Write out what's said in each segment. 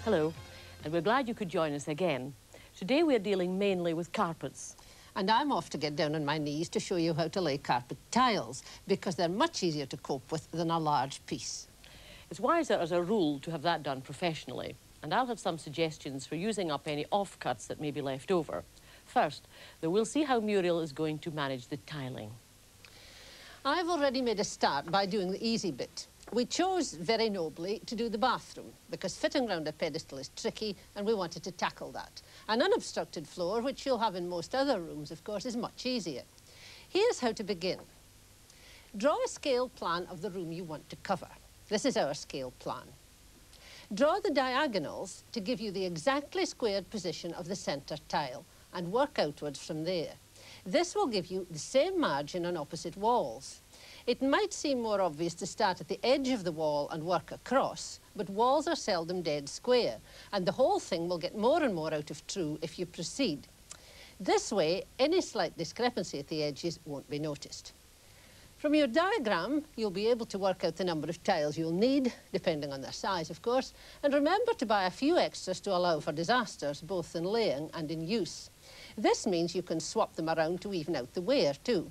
Hello, and we're glad you could join us again. Today we're dealing mainly with carpets. And I'm off to get down on my knees to show you how to lay carpet tiles, because they're much easier to cope with than a large piece. It's wiser as a rule to have that done professionally, and I'll have some suggestions for using up any offcuts that may be left over. First, though, we'll see how Muriel is going to manage the tiling. I've already made a start by doing the easy bit. We chose very nobly to do the bathroom because fitting round a pedestal is tricky and we wanted to tackle that. An unobstructed floor, which you'll have in most other rooms, of course, is much easier. Here's how to begin. Draw a scale plan of the room you want to cover. This is our scale plan. Draw the diagonals to give you the exactly squared position of the centre tile and work outwards from there. This will give you the same margin on opposite walls. It might seem more obvious to start at the edge of the wall and work across, but walls are seldom dead square, and the whole thing will get more and more out of true if you proceed. This way, any slight discrepancy at the edges won't be noticed. From your diagram, you'll be able to work out the number of tiles you'll need, depending on their size, of course, and remember to buy a few extras to allow for disasters, both in laying and in use. This means you can swap them around to even out the wear, too.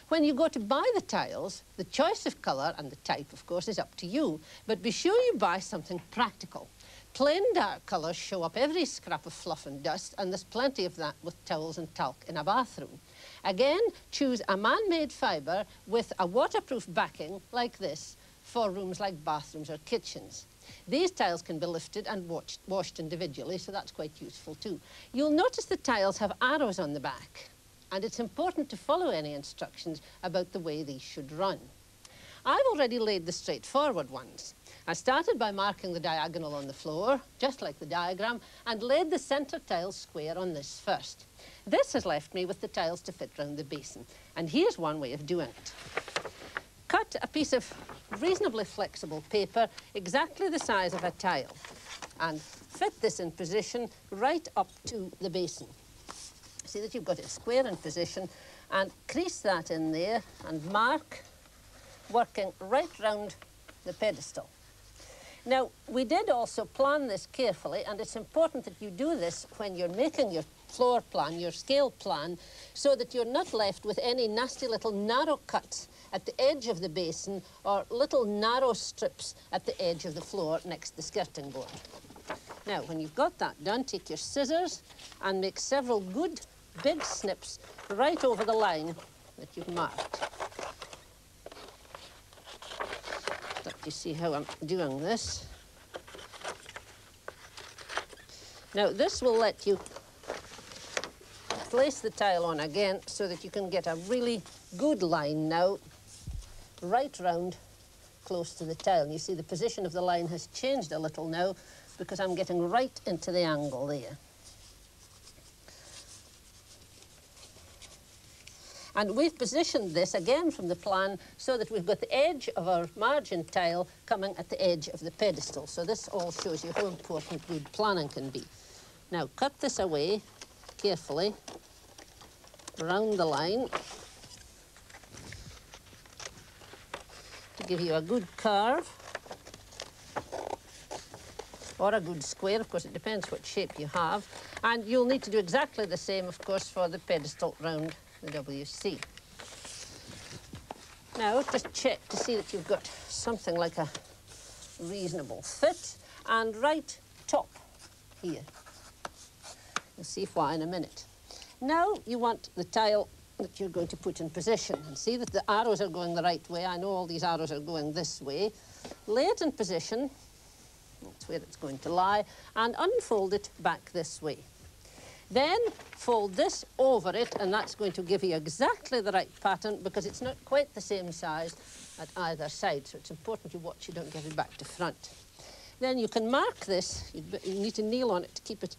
When you go to buy the tiles, the choice of colour and the type, of course, is up to you, but be sure you buy something practical. Plain dark colours show up every scrap of fluff and dust, and there's plenty of that with towels and talc in a bathroom. Again, choose a man-made fibre with a waterproof backing like this for rooms like bathrooms or kitchens. These tiles can be lifted and washed individually, so that's quite useful too. You'll notice the tiles have arrows on the back, and it's important to follow any instructions about the way these should run. I've already laid the straightforward ones. I started by marking the diagonal on the floor, just like the diagram, and laid the centre tile square on this first. This has left me with the tiles to fit round the basin, and here's one way of doing it. Cut a piece of reasonably flexible paper, exactly the size of a tile, and fit this in position right up to the basin. See that you've got it square in position, and crease that in there and mark, working right round the pedestal. Now, we did also plan this carefully, and it's important that you do this when you're making your floor plan, your scale plan, so that you're not left with any nasty little narrow cuts at the edge of the basin or little narrow strips at the edge of the floor next to the skirting board. Now, when you've got that done, take your scissors and make several good big snips right over the line that you've marked. Let you see how I'm doing this. Now, this will let you place the tile on again so that you can get a really good line now right round close to the tile. You see the position of the line has changed a little now because I'm getting right into the angle there. And we've positioned this again from the plan so that we've got the edge of our margin tile coming at the edge of the pedestal. So this all shows you how important good planning can be. Now cut this away carefully around the line to give you a good curve or a good square. Of course, it depends what shape you have. And you'll need to do exactly the same, of course, for the pedestal round the WC. Now, just check to see that you've got something like a reasonable fit, and right top here. You'll see why in a minute. Now you want the tile that you're going to put in position, and see that the arrows are going the right way. I know all these arrows are going this way. Lay it in position, that's where it's going to lie, and unfold it back this way. Then fold this over it, and that's going to give you exactly the right pattern because it's not quite the same size at either side, so it's important you watch you don't get it back to front. Then you can mark this. You need to kneel on it to keep it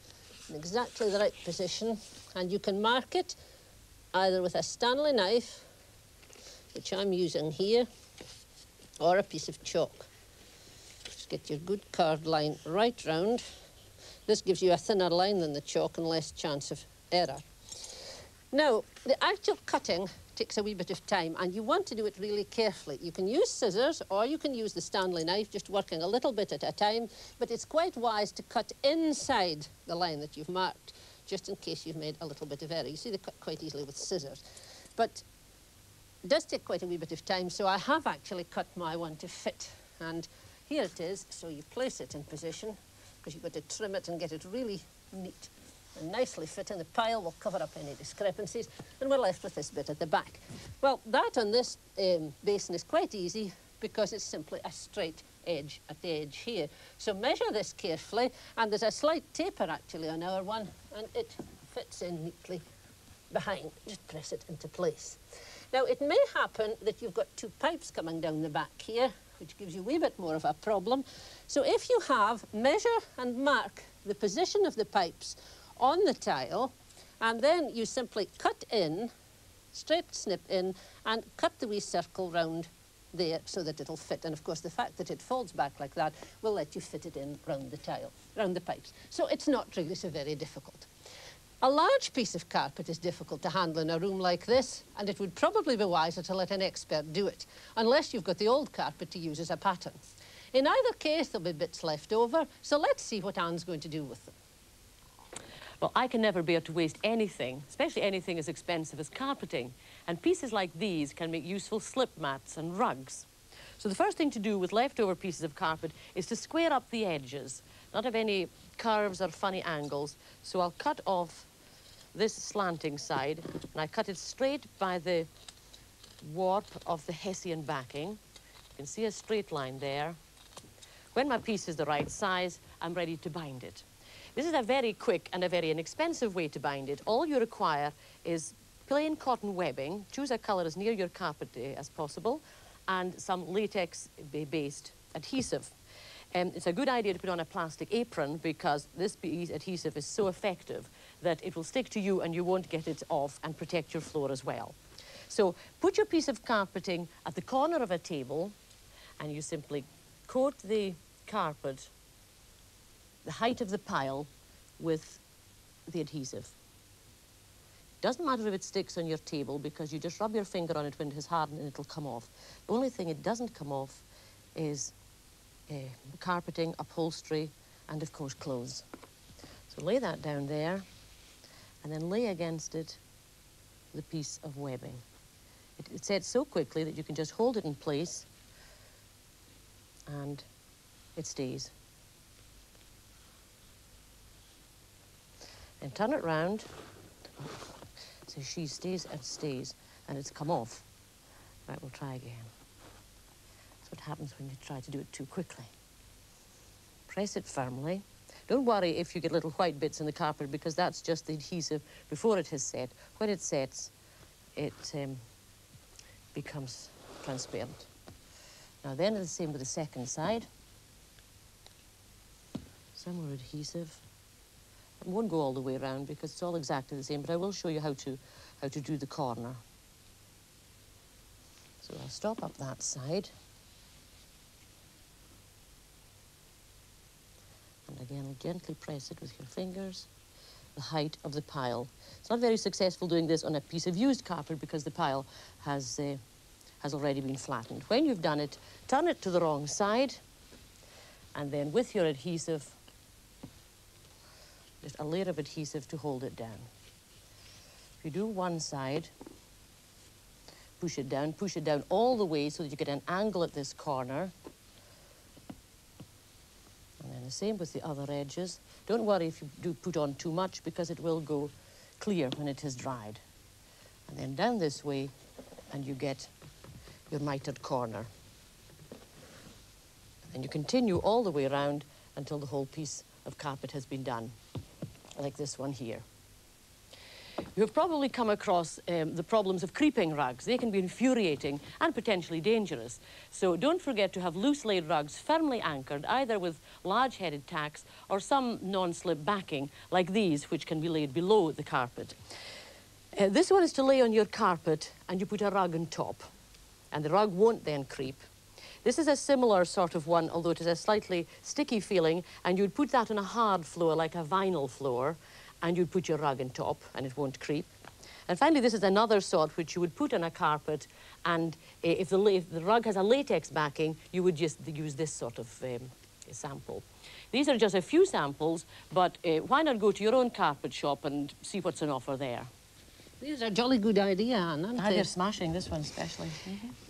in exactly the right position, and you can mark it either with a Stanley knife, which I'm using here, or a piece of chalk. Just get your good curved line right round. This gives you a thinner line than the chalk and less chance of error. Now, the actual cutting takes a wee bit of time, and you want to do it really carefully. You can use scissors or you can use the Stanley knife, just working a little bit at a time, but it's quite wise to cut inside the line that you've marked, just in case you've made a little bit of error. You see, they cut quite easily with scissors. But it does take quite a wee bit of time, so I have actually cut my one to fit. And here it is, so you place it in position, because you've got to trim it and get it really neat and nicely fit in. The pile will cover up any discrepancies, and we're left with this bit at the back. Well, that on this basin is quite easy, because it's simply a straight edge at the edge here. So measure this carefully, and there's a slight taper actually on our one, and it fits in neatly behind. Just press it into place. Now, it may happen that you've got two pipes coming down the back here, which gives you a wee bit more of a problem. So if you have, measure and mark the position of the pipes on the tile, and then you simply cut in, straight snip in, and cut the wee circle round there so that it'll fit. And of course, the fact that it folds back like that will let you fit it in round the tile, round the pipes. So it's not really so very difficult. A large piece of carpet is difficult to handle in a room like this, and it would probably be wiser to let an expert do it, unless you've got the old carpet to use as a pattern. In either case, there'll be bits left over, so let's see what Anne's going to do with them. Well, I can never bear to waste anything, especially anything as expensive as carpeting. And pieces like these can make useful slip mats and rugs. So the first thing to do with leftover pieces of carpet is to square up the edges, not have any curves or funny angles. So I'll cut off this slanting side, and I cut it straight by the warp of the Hessian backing. You can see a straight line there. When my piece is the right size, I'm ready to bind it. This is a very quick and a very inexpensive way to bind it. All you require is plain cotton webbing, choose a colour as near your carpet as possible, and some latex-based adhesive. It's a good idea to put on a plastic apron, because this adhesive is so effective that it will stick to you and you won't get it off, and protect your floor as well. So put your piece of carpeting at the corner of a table, and you simply coat the carpet, the height of the pile, with the adhesive. Doesn't matter if it sticks on your table, because you just rub your finger on it when it has hardened and it'll come off. The only thing it doesn't come off is carpeting, upholstery, and of course clothes. So lay that down there, and then lay against it the piece of webbing. It sets so quickly that you can just hold it in place and it stays. And turn it round. So she stays and stays, and it's come off. Right, we'll try again. That's what happens when you try to do it too quickly. Press it firmly. Don't worry if you get little white bits in the carpet, because that's just the adhesive before it has set. When it sets, it becomes transparent. Now then, the same with the second side. Some more adhesive. It won't go all the way around because it's all exactly the same, but I will show you how to do the corner. So I'll stop up that side. And again, gently press it with your fingers, the height of the pile. It's not very successful doing this on a piece of used carpet, because the pile has already been flattened. When you've done it, turn it to the wrong side, and then with your adhesive, just a layer of adhesive to hold it down. If you do one side, push it down all the way so that you get an angle at this corner. And then the same with the other edges. Don't worry if you do put on too much, because it will go clear when it has dried. And then down this way, and you get your mitered corner. And you continue all the way around until the whole piece of carpet has been done, like this one here. You have probably come across the problems of creeping rugs. They can be infuriating and potentially dangerous. So don't forget to have loose-laid rugs firmly anchored, either with large-headed tacks or some non-slip backing, like these, which can be laid below the carpet. This one is to lay on your carpet, and you put a rug on top, and the rug won't then creep. This is a similar sort of one, although it is a slightly sticky feeling, and you'd put that on a hard floor, like a vinyl floor, and you'd put your rug on top, and it won't creep. And finally, this is another sort which you would put on a carpet, and if the rug has a latex backing, you would just use this sort of sample. These are just a few samples, but why not go to your own carpet shop and see what's on offer there? These are a jolly good idea, Anne, aren't they? They're smashing, this one especially.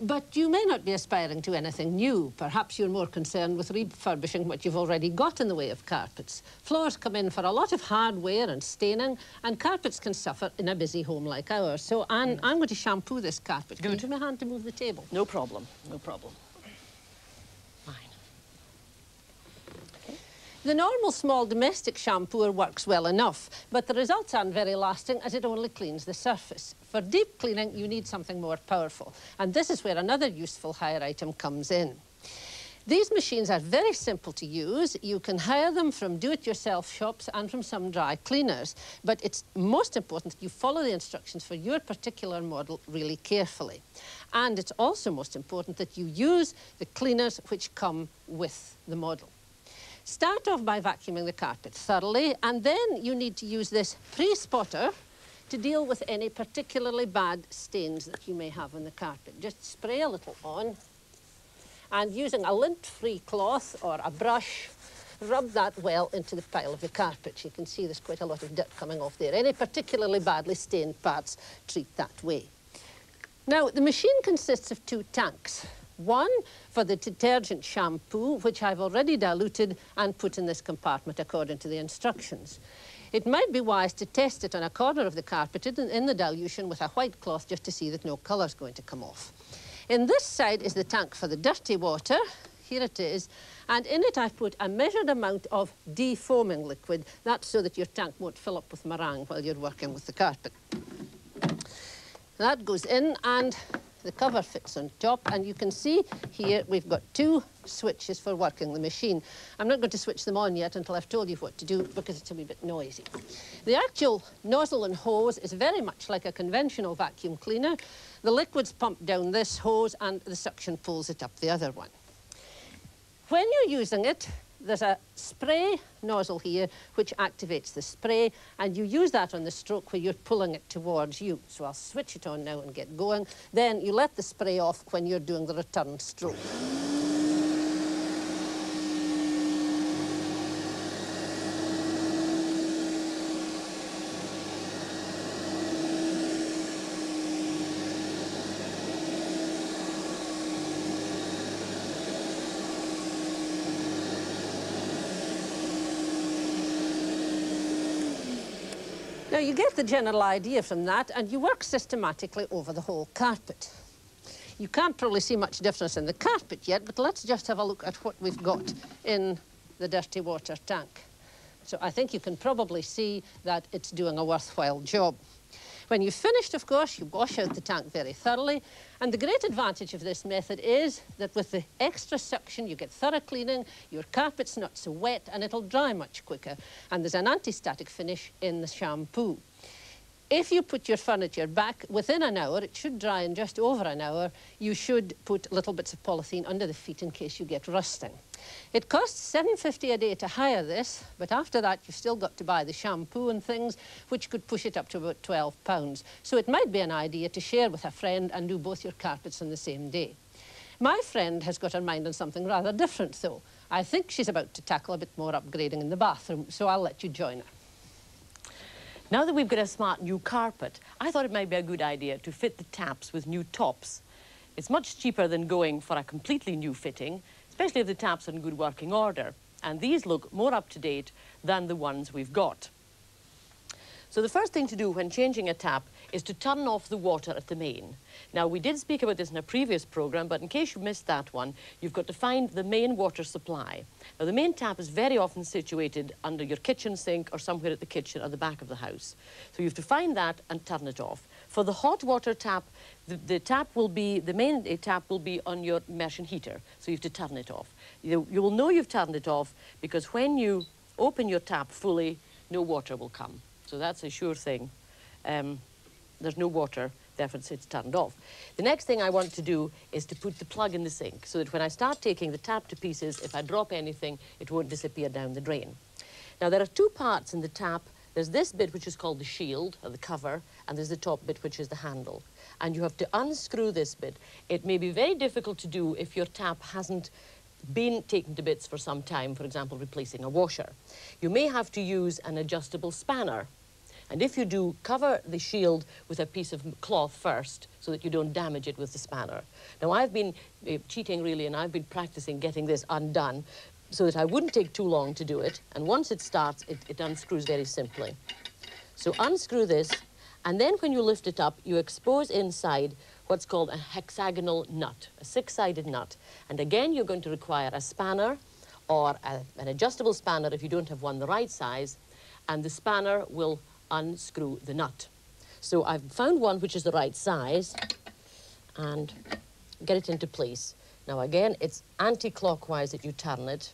But you may not be aspiring to anything new. Perhaps you're more concerned with refurbishing what you've already got in the way of carpets. Floors come in for a lot of hard wear and staining, and carpets can suffer in a busy home like ours. So, Anne, I'm going to shampoo this carpet. Can you give me a hand to move the table? No problem, no problem. Fine. The normal small domestic shampooer works well enough, but the results aren't very lasting as it only cleans the surface. For deep cleaning, you need something more powerful, and this is where another useful hire item comes in. These machines are very simple to use. You can hire them from do-it-yourself shops and from some dry cleaners, but it's most important that you follow the instructions for your particular model really carefully. And it's also most important that you use the cleaners which come with the model. Start off by vacuuming the carpet thoroughly, and then you need to use this pre-spotter to deal with any particularly bad stains that you may have on the carpet. Just spray a little on, and using a lint-free cloth or a brush, rub that well into the pile of your carpet. You can see there's quite a lot of dirt coming off there. Any particularly badly stained parts, treat that way. Now, the machine consists of two tanks. One for the detergent shampoo, which I've already diluted and put in this compartment according to the instructions. It might be wise to test it on a corner of the carpet in the dilution with a white cloth just to see that no colour's going to come off. In this side is the tank for the dirty water. Here it is. And in it I've put a measured amount of defoaming liquid. That's so that your tank won't fill up with meringue while you're working with the carpet. That goes in, and the cover fits on top, and you can see here we've got two switches for working the machine. I'm not going to switch them on yet until I've told you what to do because it's a wee bit noisy. The actual nozzle and hose is very much like a conventional vacuum cleaner. The liquid's pumped down this hose and the suction pulls it up the other one. When you're using it, there's a spray nozzle here which activates the spray, and you use that on the stroke where you're pulling it towards you. So I'll switch it on now and get going. Then you let the spray off when you're doing the return stroke. Now, you get the general idea from that, and you work systematically over the whole carpet. You can't probably see much difference in the carpet yet, but let's just have a look at what we've got in the dirty water tank. So I think you can probably see that it's doing a worthwhile job. When you've finished, of course, you wash out the tank very thoroughly. And the great advantage of this method is that with the extra suction, you get thorough cleaning, your carpet's not so wet, and it'll dry much quicker. And there's an anti-static finish in the shampoo. If you put your furniture back within an hour, it should dry in just over an hour, you should put little bits of polythene under the feet in case you get rusting. It costs $7.50 a day to hire this, but after that you've still got to buy the shampoo and things, which could push it up to about £12. So it might be an idea to share with a friend and do both your carpets on the same day. My friend has got her mind on something rather different, though. I think she's about to tackle a bit more upgrading in the bathroom, so I'll let you join her. Now that we've got a smart new carpet, I thought it might be a good idea to fit the taps with new tops. It's much cheaper than going for a completely new fitting, especially if the taps are in good working order. And these look more up-to-date than the ones we've got. So the first thing to do when changing a tap is to turn off the water at the main. Now, we did speak about this in a previous programme, but in case you missed that one, you've got to find the main water supply. Now, the main tap is very often situated under your kitchen sink or somewhere at the kitchen or the back of the house. So you have to find that and turn it off. For the hot water tap, the main tap will be on your immersion heater, so you have to turn it off. You will know you've turned it off because when you open your tap fully, no water will come. So that's a sure thing. There's no water, therefore it's turned off. The next thing I want to do is to put the plug in the sink so that when I start taking the tap to pieces, if I drop anything, it won't disappear down the drain. Now, there are two parts in the tap There's this bit which is called the shield, or the cover, and there's the top bit which is the handle. And you have to unscrew this bit. It may be very difficult to do if your tap hasn't been taken to bits for some time, for example, replacing a washer. You may have to use an adjustable spanner. And if you do, cover the shield with a piece of cloth first so that you don't damage it with the spanner. Now, I've been cheating, really, and I've been practicing getting this undone so that I wouldn't take too long to do it. And once it starts, it unscrews very simply. So unscrew this, and then when you lift it up, you expose inside what's called a hexagonal nut, a six-sided nut. And again, you're going to require a spanner or an adjustable spanner if you don't have one the right size, and the spanner will unscrew the nut. So I've found one which is the right size and get it into place. Now again, it's anti-clockwise that you turn it.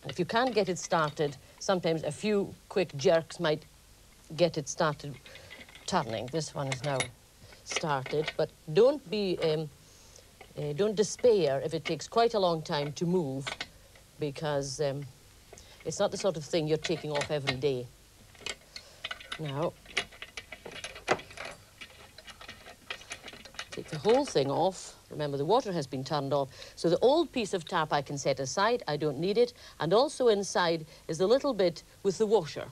And if you can't get it started, sometimes a few quick jerks might get it started turning. This one is now started, but don't despair if it takes quite a long time to move, because it's not the sort of thing you're taking off every day. Now, take the whole thing off. Remember, the water has been turned off. So the old piece of tap I can set aside. I don't need it. And also inside is the little bit with the washer.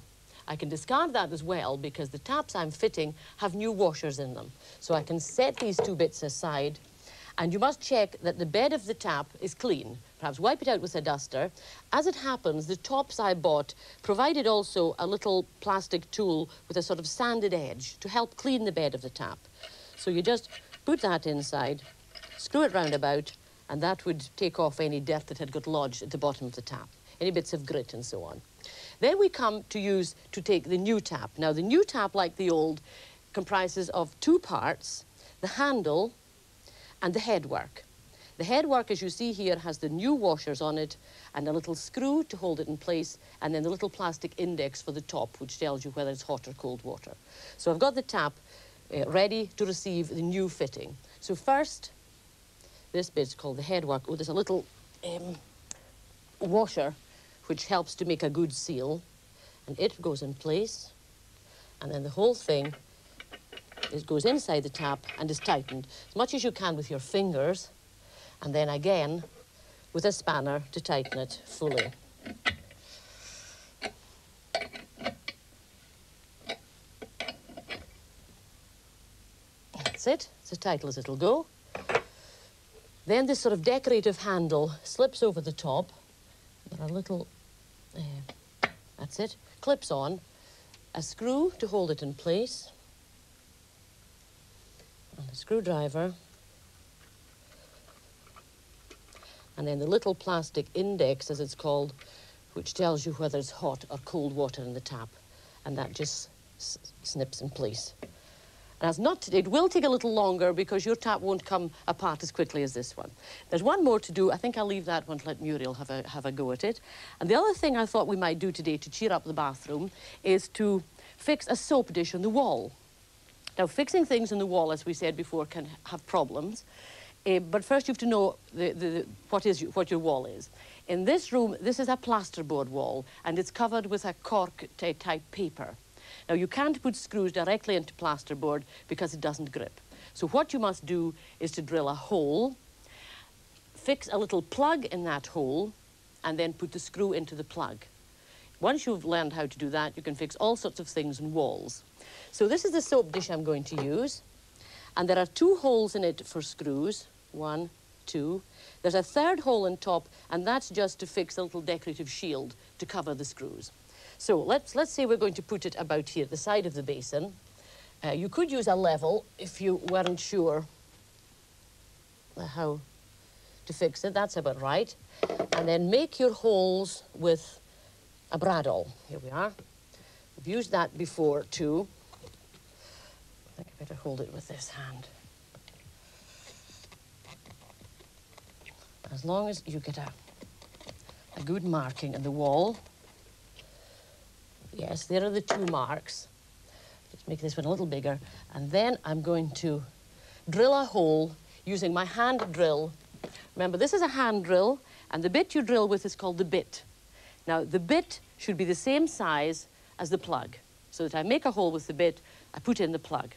I can discard that as well because the taps I'm fitting have new washers in them. So I can set these two bits aside. And you must check that the bed of the tap is clean. Perhaps wipe it out with a duster. As it happens, the tops I bought provided also a little plastic tool with a sort of sanded edge to help clean the bed of the tap. So you just put that inside, screw it round about, and that would take off any dirt that had got lodged at the bottom of the tap, any bits of grit and so on. Then we come to take the new tap. Now, the new tap, like the old, comprises of two parts, the handle and the headwork. The headwork, as you see here, has the new washers on it and a little screw to hold it in place, and then the little plastic index for the top, which tells you whether it's hot or cold water. So I've got the tap ready to receive the new fitting. So first, this bit's called the headwork. Oh, there's a little washer which helps to make a good seal, and it goes in place, and then the whole thing goes inside the tap and is tightened as much as you can with your fingers, and then again with a spanner to tighten it fully. That's it. It's as tight as it'll go. Then this sort of decorative handle slips over the top. There are little, that's it, clips on, a screw to hold it in place, and a screwdriver, and then the little plastic index, as it's called, which tells you whether it's hot or cold water in the tap, and that just snips in place. And it will take a little longer because your tap won't come apart as quickly as this one. There's one more to do. I think I'll leave that one to let Muriel have a go at it. And the other thing I thought we might do today to cheer up the bathroom is to fix a soap dish on the wall. Now, fixing things on the wall, as we said before, can have problems. But first you have to know what your wall is. In this room, this is a plasterboard wall, and it's covered with a cork-type paper. Now, you can't put screws directly into plasterboard because it doesn't grip. So what you must do is to drill a hole, fix a little plug in that hole, and then put the screw into the plug. Once you've learned how to do that, you can fix all sorts of things in walls. So this is the soap dish I'm going to use, and there are two holes in it for screws. 1, 2. There's a third hole in top, and that's just to fix a little decorative shield to cover the screws. So let's say we're going to put it about here, the side of the basin. You could use a level if you weren't sure how to fix it. That's about right. And then make your holes with a bradawl. Here we are. We've used that before too. I think I better hold it with this hand. As long as you get a good marking in the wall. Yes, there are the two marks. Let's make this one a little bigger. And then I'm going to drill a hole using my hand drill. Remember, this is a hand drill, and the bit you drill with is called the bit. Now, the bit should be the same size as the plug. so that I make a hole with the bit, I put in the plug.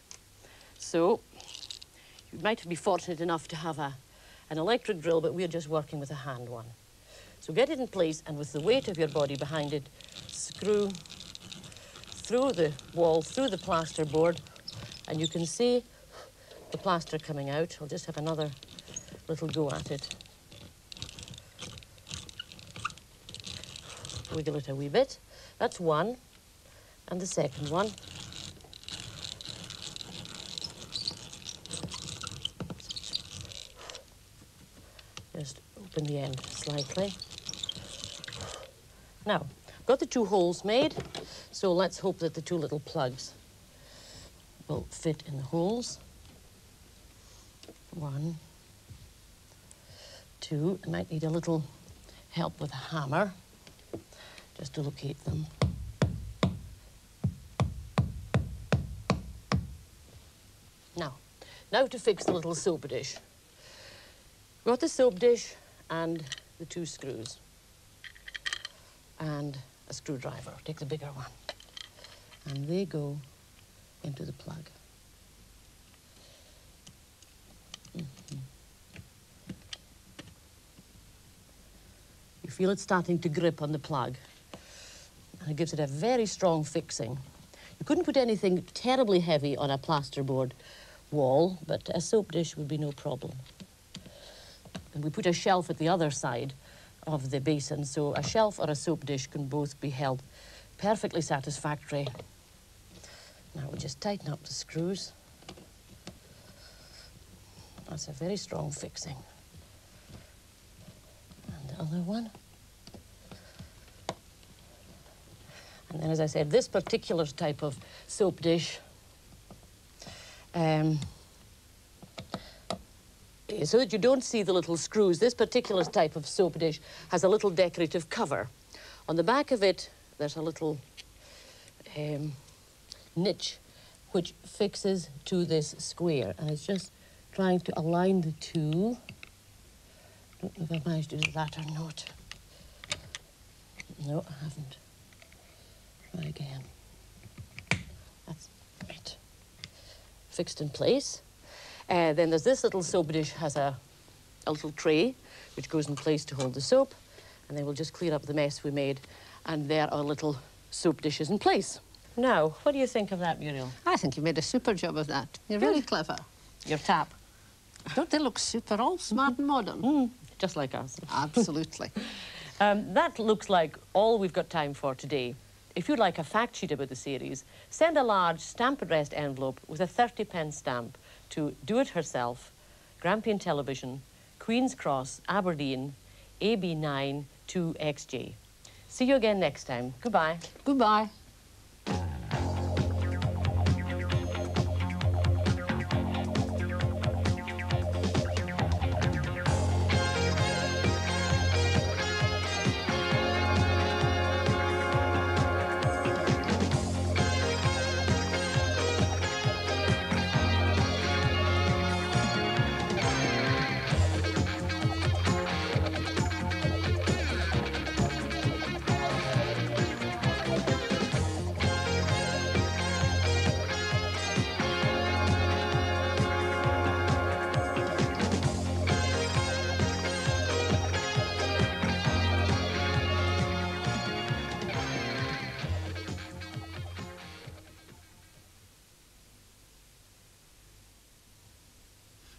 So you might be fortunate enough to have an electric drill, but we're just working with a hand one. So get it in place, and with the weight of your body behind it, screw through the wall, through the plaster board, and you can see the plaster coming out. I'll just have another little go at it. Wiggle it a wee bit. That's one. And the second one. Just open the end slightly. Now, I've got the two holes made, so let's hope that the two little plugs will fit in the holes. One, two. I might need a little help with a hammer just to locate them. Now to fix the little soap dish. Got the soap dish and the two screws and a screwdriver. Take the bigger one. And they go into the plug. You feel it starting to grip on the plug, and it gives it a very strong fixing. You couldn't put anything terribly heavy on a plasterboard wall, but a soap dish would be no problem. And we put a shelf at the other side of the basin, so a shelf or a soap dish can both be held perfectly satisfactory. Now we just tighten up the screws. That's a very strong fixing. And the other one. And then, as I said, this particular type of soap dish so that you don't see the little screws, this particular type of soap dish has a little decorative cover. On the back of it, there's a little niche which fixes to this square, and it's just trying to align the two. I don't know if I managed to do that or not. No, I haven't. Try again. That's it. Fixed in place. Then there's this little soap dish, has a little tray which goes in place to hold the soap, and then we'll just clear up the mess we made, and there are little soap dishes in place. Now, what do you think of that, Muriel? I think you made a super job of that. You're very clever. Your tap. Don't they look super, all smart and modern? Just like us. Absolutely. That looks like all we've got time for today. If you'd like a fact sheet about the series, send a large stamp-addressed envelope with a 30p stamp to Do It Herself, Grampian Television, Queen's Cross, Aberdeen, AB9 2XJ. See you again next time. Goodbye. Goodbye.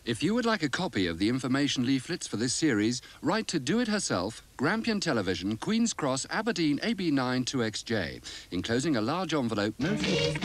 If you would like a copy of the information leaflets for this series, write to Do It Herself, Grampian Television, Queen's Cross, Aberdeen, AB9 2XJ, enclosing a large envelope noted...